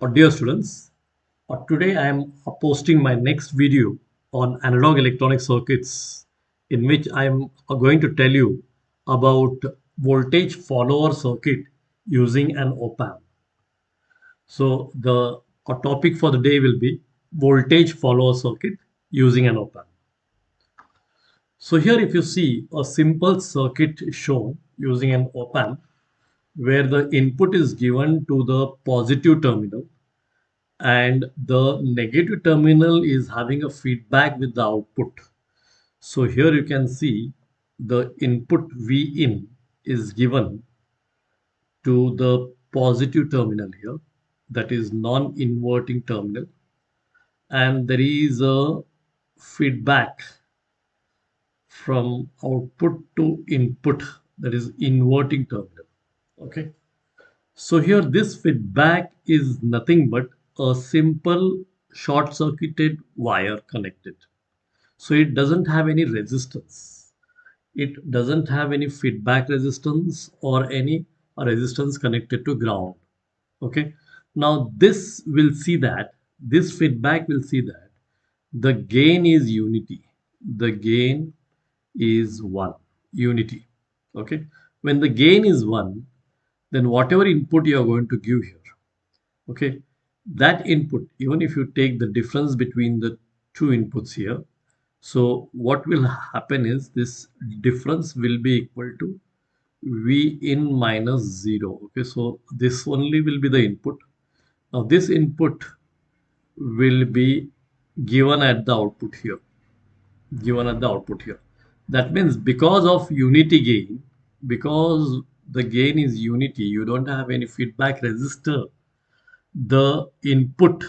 Dear students, today I am posting my next video on analog electronic circuits, in which I am going to tell you about voltage follower circuit using an op-amp. So the topic for the day will be voltage follower circuit using an op-amp. So here if you see a simple circuit shown using an op-amp where the input is given to the positive terminal and the negative terminal is having a feedback with the output. So here you can see the input V in is given to the positive terminal here, that is non-inverting terminal, and there is a feedback from output to input, that is inverting terminal. Okay. So here this feedback is nothing but a simple short circuited wire connected. So it doesn't have any resistance. It doesn't have any feedback resistance or any resistance connected to ground. Okay. Now this feedback will see that the gain is unity. The gain is 1. Unity. Okay. When the gain is 1, then whatever input you are going to give here, okay, that input, even if you take the difference between the two inputs here, so what will happen is this difference will be equal to V in minus 0. Okay, so this only will be the input. Now this input will be given at the output here. That means because of unity gain, because the gain is unity, you don't have any feedback resistor, the input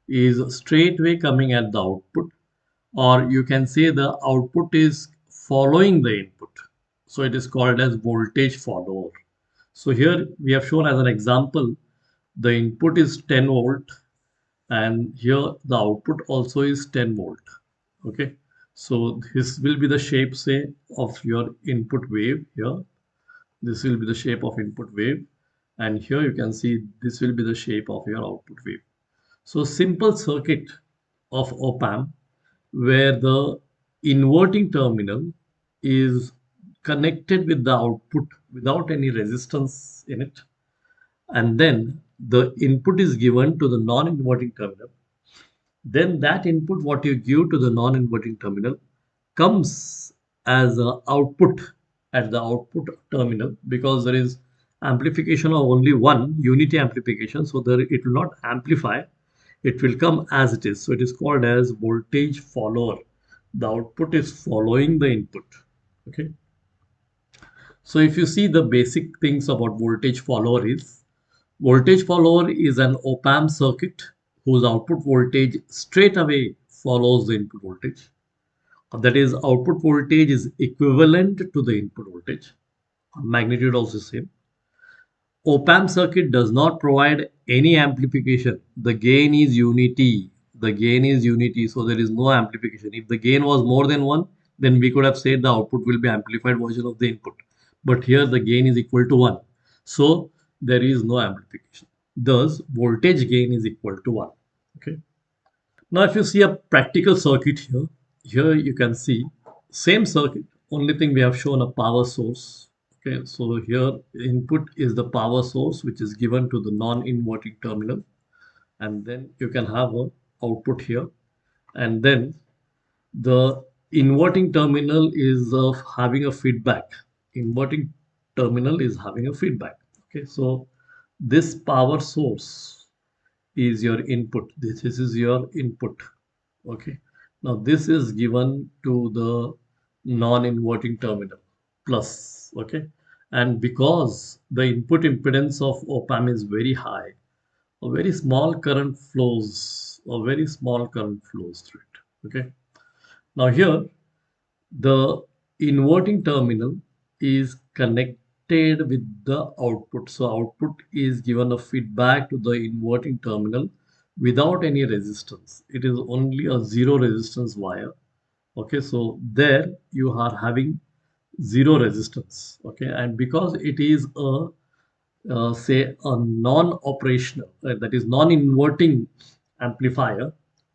is straightway coming at the output, or you can say the output is following the input. So it is called as voltage follower. So here we have shown as an example, the input is 10 volt and here the output also is 10 volt. Okay. So this will be the shape, say, of your input wave here. This will be the shape of input wave. And here you can see this will be the shape of your output wave. So simple circuit of op-amp where the inverting terminal is connected with the output without any resistance in it, and then the input is given to the non-inverting terminal. Then that input what you give to the non-inverting terminal comes as a output at the output terminal, because there is amplification of only one unity amplification, so there it will not amplify, it will come as it is. So it is called as voltage follower. The output is following the input. Okay. So if you see the basic things about voltage follower is an op-amp circuit whose output voltage straight away follows the input voltage. That is, output voltage is equivalent to the input voltage. Magnitude also same. Op-amp circuit does not provide any amplification. The gain is unity. The gain is unity, so there is no amplification. If the gain was more than 1, then we could have said the output will be amplified version of the input. But here the gain is equal to 1. So there is no amplification. Thus, voltage gain is equal to 1. Okay. Now, if you see a practical circuit here you can see same circuit, only thing we have shown a power source. Okay, so here input is the power source which is given to the non-inverting terminal, and then you can have a output here, and then the inverting terminal is having a feedback. Inverting terminal is having a feedback. Okay, so this power source is your input. This is your input. Okay. Now this is given to the non-inverting terminal plus. Okay. And because the input impedance of op-amp is very high, a very small current flows, through it. Okay. Now here the inverting terminal is connected with the output. So output is given a feedback to the inverting terminal without any resistance. It is only a zero resistance wire. Okay, so there you are having zero resistance. Okay, and because it is a say a non-operational, that is non-inverting amplifier,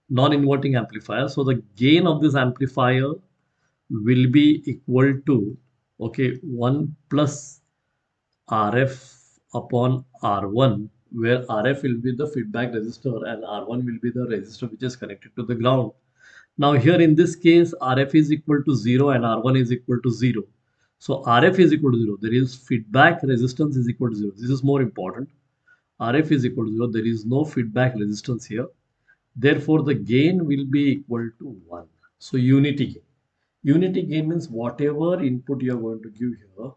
non-inverting amplifier. So the gain of this amplifier will be equal to, okay, 1 plus RF upon R1, where RF will be the feedback resistor and R1 will be the resistor which is connected to the ground. Now here in this case, RF is equal to 0 and R1 is equal to 0. So RF is equal to 0. There is feedback resistance is equal to 0. This is more important. RF is equal to 0. There is no feedback resistance here. Therefore, the gain will be equal to 1. So unity gain. Unity gain means whatever input you are going to give here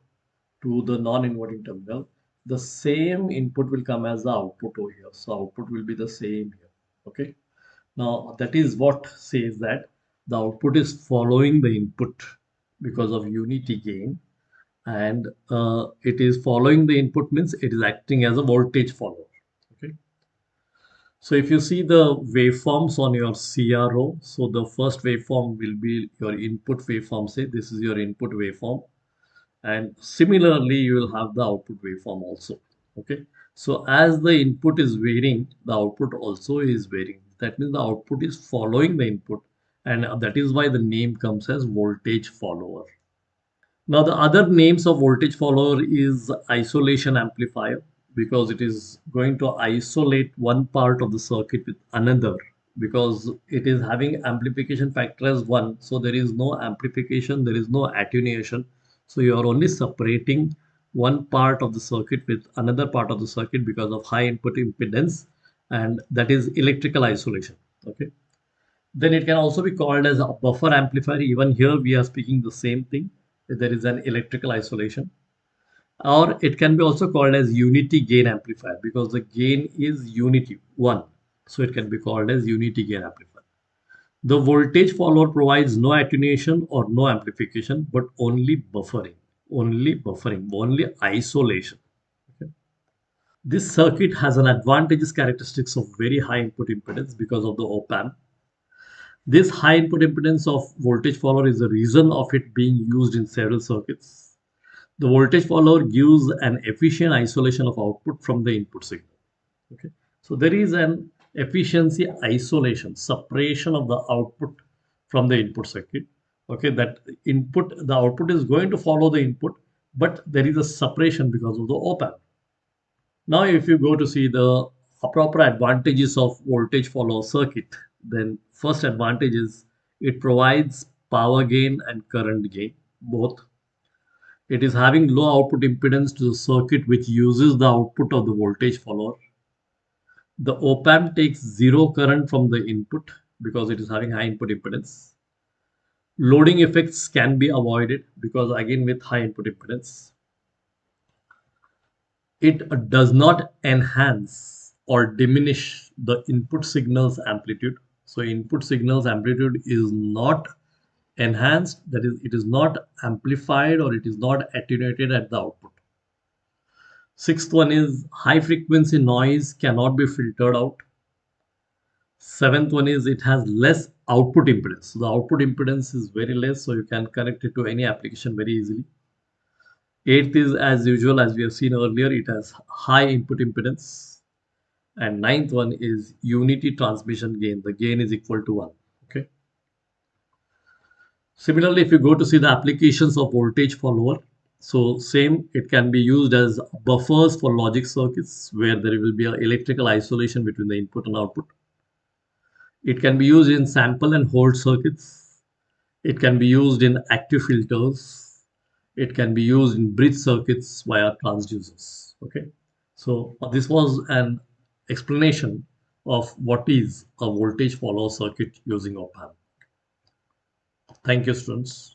to the non-inverting terminal, the same input will come as the output over here. So output will be the same here. Okay. Now that is what says that the output is following the input because of unity gain, and it is following the input means it is acting as a voltage follower. Okay. So if you see the waveforms on your CRO, so the first waveform will be your input waveform. Say this is your input waveform, and similarly you will have the output waveform also. Okay. So as the input is varying, the output also is varying. That means the output is following the input, and that is why the name comes as voltage follower. Now the other names of voltage follower is isolation amplifier, because it is going to isolate one part of the circuit with another, because it is having amplification factor as 1. So there is no amplification, there is no attenuation. So you are only separating one part of the circuit with another part of the circuit because of high input impedance, and that is electrical isolation. Okay. Then it can also be called as a buffer amplifier. Even here we are speaking the same thing. There is an electrical isolation. Or it can be also called as unity gain amplifier, because the gain is unity, 1. So it can be called as unity gain amplifier. The voltage follower provides no attenuation or no amplification, but only buffering, only isolation. Okay. This circuit has an advantageous characteristics of very high input impedance because of the op-amp. This high input impedance of voltage follower is the reason of it being used in several circuits. The voltage follower gives an efficient isolation of output from the input signal. Okay. So there is an efficiency isolation, separation of the output from the input circuit. Okay, that input, the output is going to follow the input, but there is a separation because of the op-amp. Now, if you go to see the proper advantages of voltage follower circuit, then first advantage is it provides power gain and current gain, both. It is having low output impedance to the circuit which uses the output of the voltage follower. The op-amp takes zero current from the input because it is having high input impedance. Loading effects can be avoided because again with high input impedance. It does not enhance or diminish the input signal's amplitude. So input signal's amplitude is not enhanced, that is, it is not amplified or it is not attenuated at the output. Sixth one is high frequency noise cannot be filtered out. Seventh one is it has less output impedance. So the output impedance is very less, so you can connect it to any application very easily. Eighth is, as usual, as we have seen earlier, it has high input impedance. And ninth one is unity transmission gain. The gain is equal to 1. Okay. Similarly, if you go to see the applications of voltage follower, so same, it can be used as buffers for logic circuits where there will be an electrical isolation between the input and output. It can be used in sample and hold circuits. It can be used in active filters. It can be used in bridge circuits via transducers. Okay. So this was an explanation of what is a voltage follower circuit using op-amp. Thank you, students.